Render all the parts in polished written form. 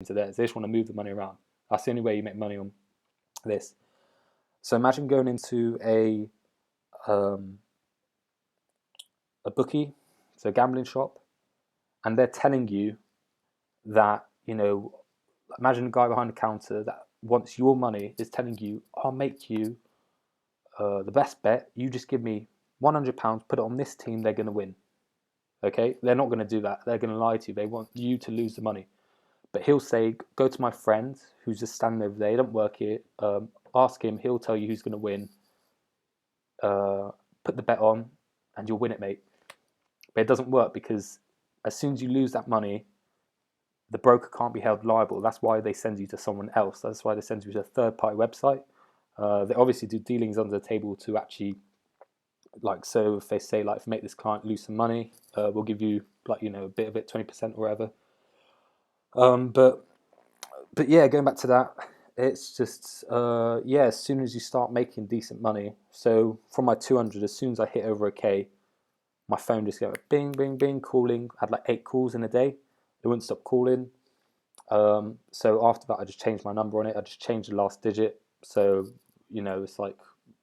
into theirs. They just want to move the money around. That's the only way you make money on this. So imagine going into a bookie, so a gambling shop, and they're telling you that, imagine a guy behind the counter that wants your money is telling you, I'll make you the best bet. You just give me £100, put it on this team, they're going to win. Okay? They're not going to do that. They're going to lie to you. They want you to lose the money. But he'll say, go to my friend who's just standing over there. He don't work here. Ask him. He'll tell you who's going to win. Put the bet on, and you'll win it, mate. But it doesn't work because as soon as you lose that money, the broker can't be held liable. That's why they send you to someone else. That's why they send you to a third-party website. They obviously do dealings under the table to actually, so if they say, if you make this client lose some money, we'll give you, a bit of it, 20% or whatever. But yeah, going back to that, it's just, as soon as you start making decent money, so from my 200, as soon as I hit over a K, my phone just goes bing, bing, bing, calling. I had 8 calls in a day. It wouldn't stop calling. So after that, I just changed my number on it. I just changed the last digit. So, it's like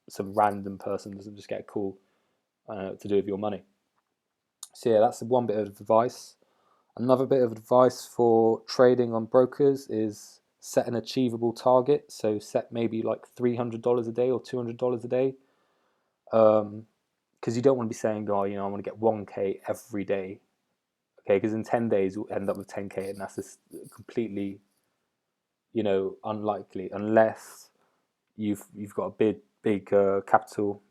some random person doesn't just get a call to do with your money. So yeah, that's one bit of advice. Another bit of advice for trading on brokers is set an achievable target. So set maybe $300 a day or $200 a day. Because you don't want to be saying, I want to get 1K every day. Okay, because in 10 days you'll end up with 10K, and that's just completely, unlikely unless you've got a big capital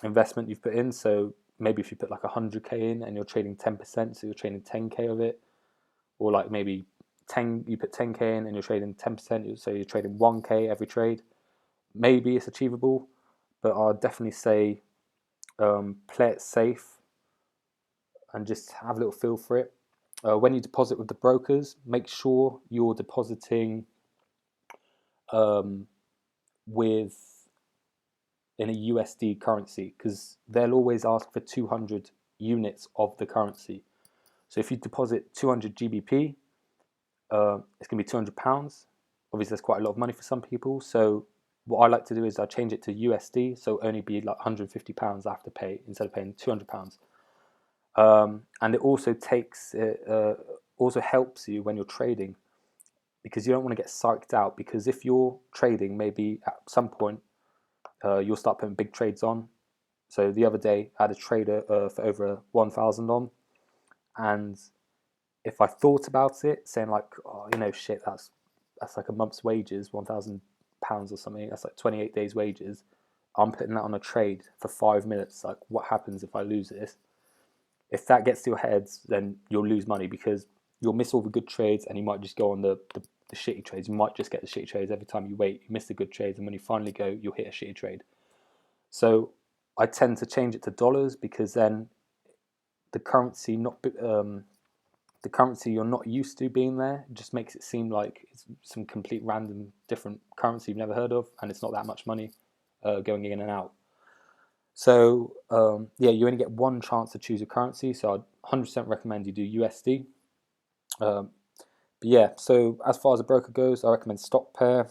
investment you've put in. So maybe if you put 100K in and you're trading 10%, so you're trading 10K of it, or maybe you put 10K in and you're trading 10%, so you're trading 1K every trade. Maybe it's achievable, but I'd definitely say play it safe and just have a little feel for it. When you deposit with the brokers, make sure you're depositing with in a USD currency, because they'll always ask for 200 units of the currency. So if you deposit 200 GBP, it's going to be £200. Obviously, that's quite a lot of money for some people. So what I like to do is I change it to USD, so only be £150 I have to pay instead of paying £200. And it also also helps you when you're trading, because you don't want to get psyched out. Because if you're trading, maybe at some point you'll start putting big trades on. So the other day I had a trader for over 1,000 on, and if I thought about it, saying shit, that's like a month's wages, £1,000 or something. That's like 28 days' wages. I'm putting that on a trade for 5 minutes. Like, what happens if I lose this? If that gets to your heads, then you'll lose money, because you'll miss all the good trades and you might just go on the shitty trades. You might just get the shitty trades every time you wait. You miss the good trades, and when you finally go, you'll hit a shitty trade. So I tend to change it to dollars, because then the currency you're not used to being there just makes it seem like it's some complete random different currency you've never heard of, and it's not that much money going in and out. So you only get one chance to choose a currency, so I'd 100% recommend you do USD. But yeah, so as far as a broker goes, I recommend StockPair.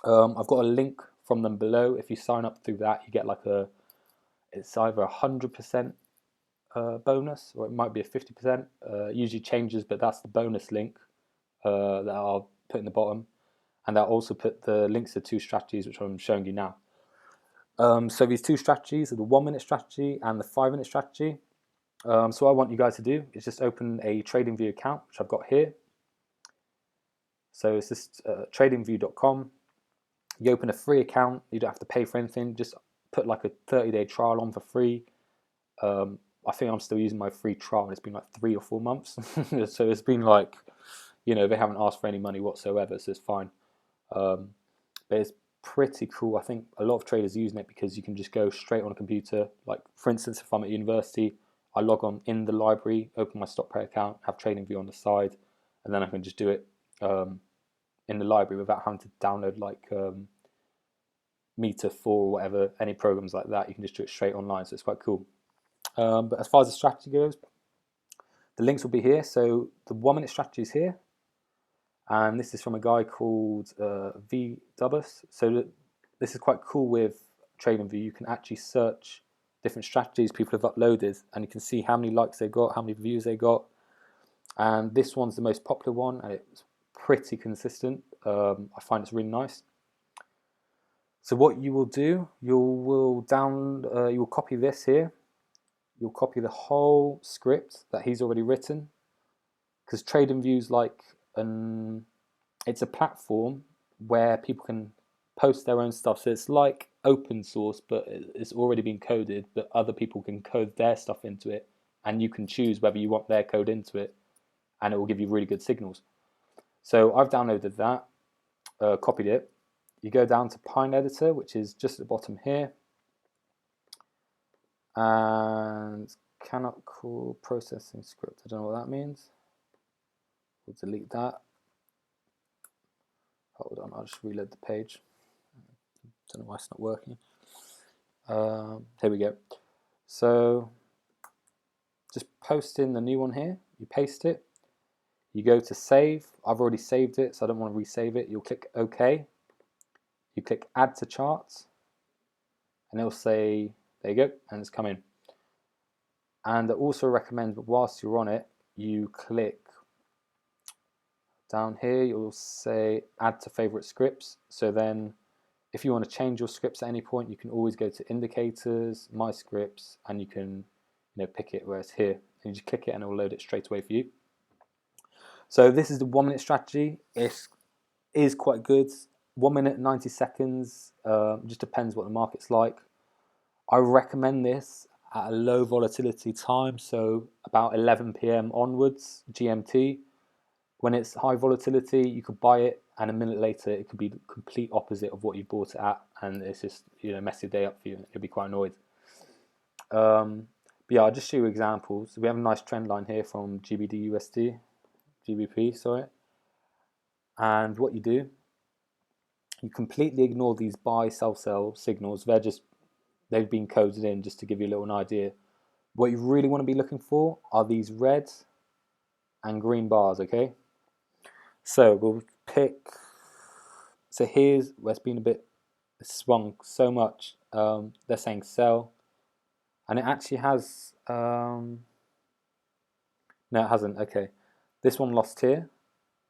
I've got a link from them below. If you sign up through that, you get it's either 100% bonus, or it might be a 50%. Usually changes, but that's the bonus link that I'll put in the bottom, and I'll also put the links to 2 strategies which I'm showing you now. So these 2 strategies are the 1-minute strategy and the 5-minute strategy. So what I want you guys to do is just open a TradingView account, which I've got here. So it's just tradingview.com. You open a free account. You don't have to pay for anything. Just put a 30-day trial on for free. I think I'm still using my free trial, and it's been 3 or 4 months. So it's been they haven't asked for any money whatsoever, so it's fine. But it's pretty cool. I think a lot of traders using it because you can just go straight on a computer. For instance, if I'm at university, I log on in the library, open my StockPair account, have TradingView on the side, and then I can just do it in the library without having to download Meter 4 or whatever, any programs like that. You can just do it straight online, so it's quite cool. But as far as the strategy goes, the links will be here. So the 1-minute strategy is here. and this is from a guy called V Dubus. So this is quite cool with TradingView. You can actually search different strategies people have uploaded, and you can see how many likes they got, how many views they got. And this one's the most popular one, and it's pretty consistent. I find it's really nice. So what you will do, you will copy this here. You'll copy the whole script that he's already written, because TradingView's like it's a platform where people can post their own stuff. So it's like open source, but it's already been coded, but other people can code their stuff into it, and you can choose whether you want their code into it, and it will give you really good signals. So I've downloaded that, copied it. You go down to Pine Editor, which is just at the bottom here, and cannot call processing script. I don't know what that means. We'll delete that. Hold on, I'll just reload the page. Don't know why it's not working. Here we go. So just post in the new one here. You paste it. You go to save. I've already saved it, so I don't want to resave it. You'll click OK. You click Add to Charts, and it'll say, there you go, and it's come in. And I also recommend, whilst you're on it, you click down here. You'll say Add to Favorite Scripts. So then, if you want to change your scripts at any point, you can always go to Indicators, My Scripts, and you can pick it where it's here. And you just click it and it will load it straight away for you. So this is the 1 minute strategy. It is quite good. 1 minute, 90 seconds, just depends what the market's like. I recommend this at a low volatility time, so about 11 PM onwards, GMT. When it's high volatility, you could buy it, and a minute later, it could be the complete opposite of what you bought it at, and it's just mess your day up for you. You'll be quite annoyed. But yeah, I'll just show you examples. We have a nice trend line here from GBP, sorry. And what you do, you completely ignore these buy, sell signals. They've been coded in just to give you a little idea. What you really want to be looking for are these red and green bars, okay? So we'll pick, so here's where it's been a bit swung so much. They're saying sell, and it actually has, no it hasn't, okay. This one lost here.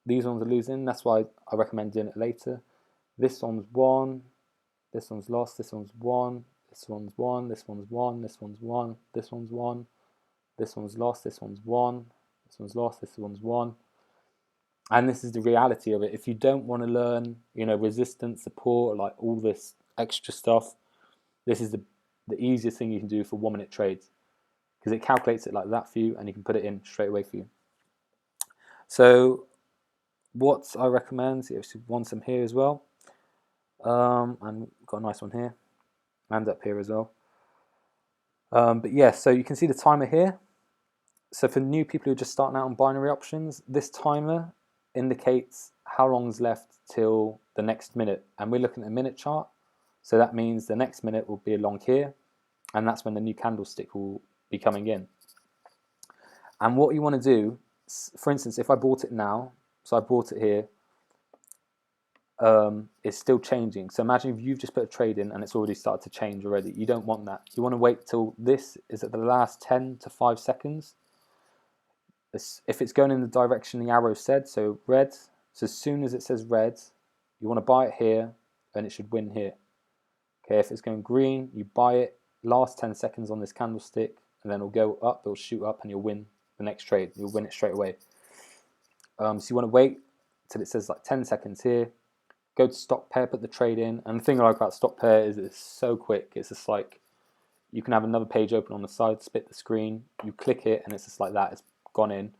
These ones are losing, that's why I recommend doing it later. This one's won, this one's lost, this one's won, this one's won, this one's won, this one's won, this one's won, this one's lost, this one's won, this one's lost, this one's won. And this is the reality of it. If you don't want to learn, resistance, support, like all this extra stuff, this is the easiest thing you can do for 1 minute trades, because it calculates it like that for you, and you can put it in straight away for you. So what I recommend, you want some here as well, and got a nice one here, and up here as well. But yeah, so you can see the timer here. So for new people who are just starting out on binary options, this timer indicates how long's left till the next minute, and we're looking at a minute chart, so that means the next minute will be along here, and that's when the new candlestick will be coming in. And what you want to do, for instance, if I bought it now, so I bought it here, it's still changing. So imagine if you've just put a trade in and it's already started to change already. You don't want that. You want to wait till this is at the last 10 to 5 seconds. If it's going in the direction the arrow said, so red, so as soon as it says red, you want to buy it here, and it should win here. Okay, if it's going green, you buy it last 10 seconds on this candlestick, and then it'll go up, it'll shoot up, and you'll win the next trade. You'll win it straight away. So you want to wait till it says like 10 seconds here, go to stock pair, put the trade in, and the thing I like about stock pair is it's so quick. It's just like, you can have another page open on the side, split the screen, you click it, and it's just like that. It's gone in.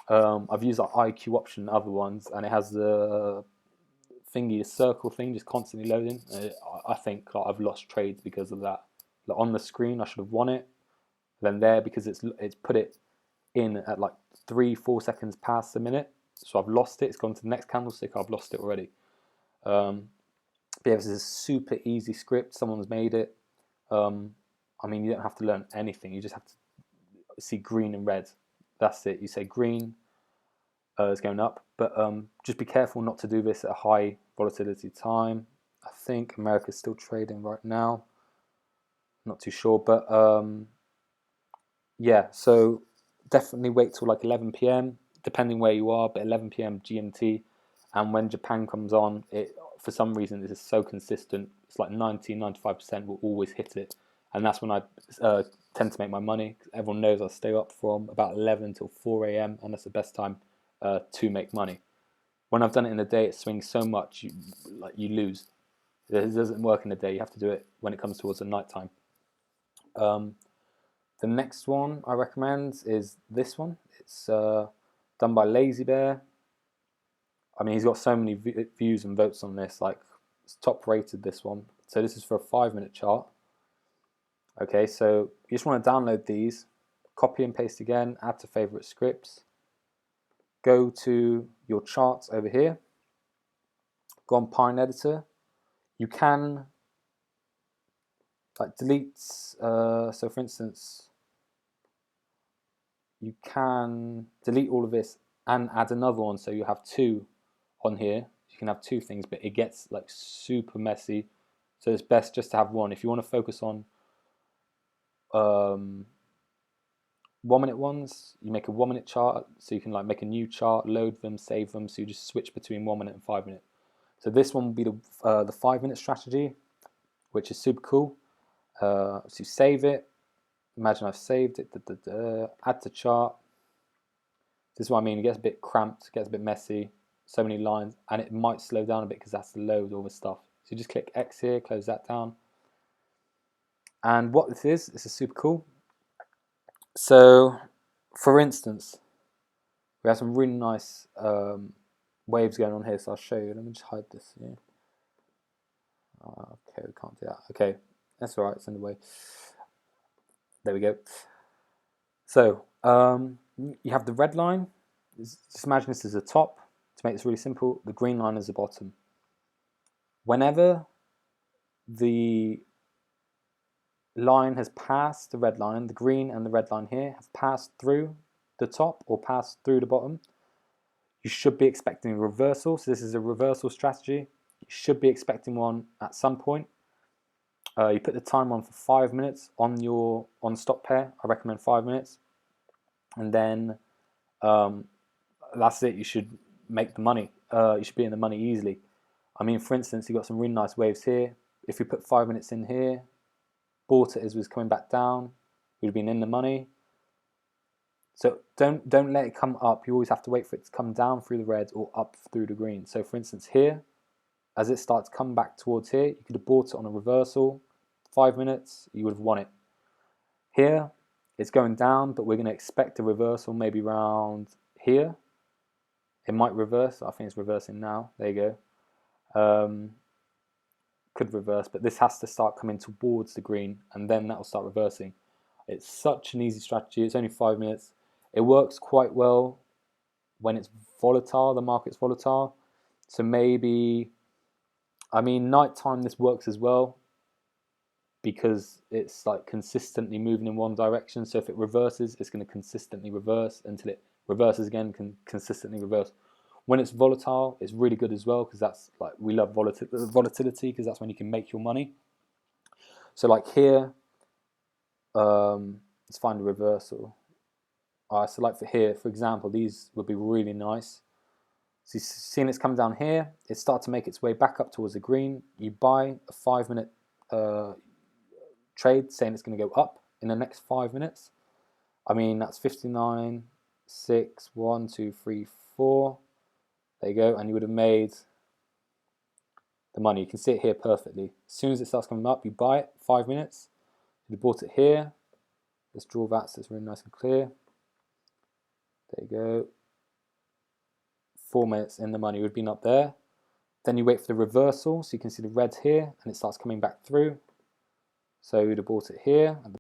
I've used like IQ option and other ones, and it has the thingy, the circle thing, just constantly loading. I think like, I've lost trades because of that. Like, on the screen, I should have won it. Then there, because it's put it in at like 3-4 seconds past the minute, so I've lost it. It's gone to the next candlestick. I've lost it already. But yeah, this is a super easy script. Someone's made it. I mean, you don't have to learn anything. You just have to see green and red. That's it. You say green, is going up. But just be careful not to do this at a high volatility time. I think America's still trading right now. Not too sure, but yeah, so definitely wait till like 11 p.m. depending where you are, but 11 p.m. GMT. And when Japan comes on, it for some reason this is so consistent. It's like 90-95% will always hit it, and that's when I tend to make my money. Everyone knows I stay up from about 11 till 4 a.m. and that's the best time to make money. When I've done it in the day, it swings so much you lose. It doesn't work in the day. You have to do it when it comes towards the night time. The next one I recommend is this one. It's done by Lazy Bear. I mean, he's got so many views and votes on this. Like, it's top rated, this one. So this is for a 5-minute chart. Okay, so you just want to download these, copy and paste again, add to favorite scripts. Go to your charts over here. Go on Pine Editor. You can like delete. So for instance, you can delete all of this and add another one, so you have 2 on here. You can have 2 things, but it gets like super messy, so it's best just to have one. If you want to focus on 1-minute ones, you make a 1-minute chart, so you can like make a new chart, load them, save them, so you just switch between 1-minute and 5-minute. So this one will be the 5-minute strategy, which is super cool. So you save it. Imagine I've saved it. Add to chart. This is what I mean. It gets a bit cramped, gets a bit messy, so many lines, and it might slow down a bit because that's to load all the stuff. So you just click X here, close that down. And what this is super cool. So, for instance, we have some really nice waves going on here, so I'll show you. Let me just hide this here. Okay, we can't do that. Okay, that's alright, it's in the way. There we go. So, you have the red line. Just imagine this is the top. To make this really simple, the green line is the bottom. Whenever the line has passed the red line, the green and the red line here have passed through the top or passed through the bottom, you should be expecting a reversal. So this is a reversal strategy. You should be expecting one at some point. You put the time on for 5 minutes on stop pair. I recommend 5 minutes, and then that's it. You should make the money. You should be in the money easily. I mean, for instance, you got some really nice waves here. If we put 5 minutes in here, bought it as it was coming back down, we'd have been in the money. So don't let it come up. You always have to wait for it to come down through the red or up through the green. So for instance here, as it starts to come back towards here, you could have bought it on a reversal. 5 minutes, you would have won it. Here, it's going down, but we're going to expect a reversal maybe around here. It might reverse. I think it's reversing now. There you go. Could reverse, but this has to start coming towards the green, and then that will start reversing. It's such an easy strategy. It's only 5 minutes. It works quite well when it's volatile, the market's volatile. So maybe, I mean, nighttime this works as well because it's like consistently moving in one direction. So if it reverses, it's going to consistently reverse until it reverses again, can consistently reverse. When it's volatile, it's really good as well because that's like, we love volatility because that's when you can make your money. So like here, let's find a reversal. So like for here, for example, these would be really nice. So you've seen it's come down here. It starts to make its way back up towards the green. You buy a 5 minute trade saying it's going to go up in the next 5 minutes. I mean, that's 59, 6, 1, 2, 3, 4. There you go. And you would have made the money. You can see it here perfectly. As soon as it starts coming up, you buy it, 5 minutes. You bought it here. Let's draw that so it's really nice and clear. There you go. 4 minutes in the money, would have been up there. Then you wait for the reversal, so you can see the red here, and it starts coming back through. So you'd have bought it here,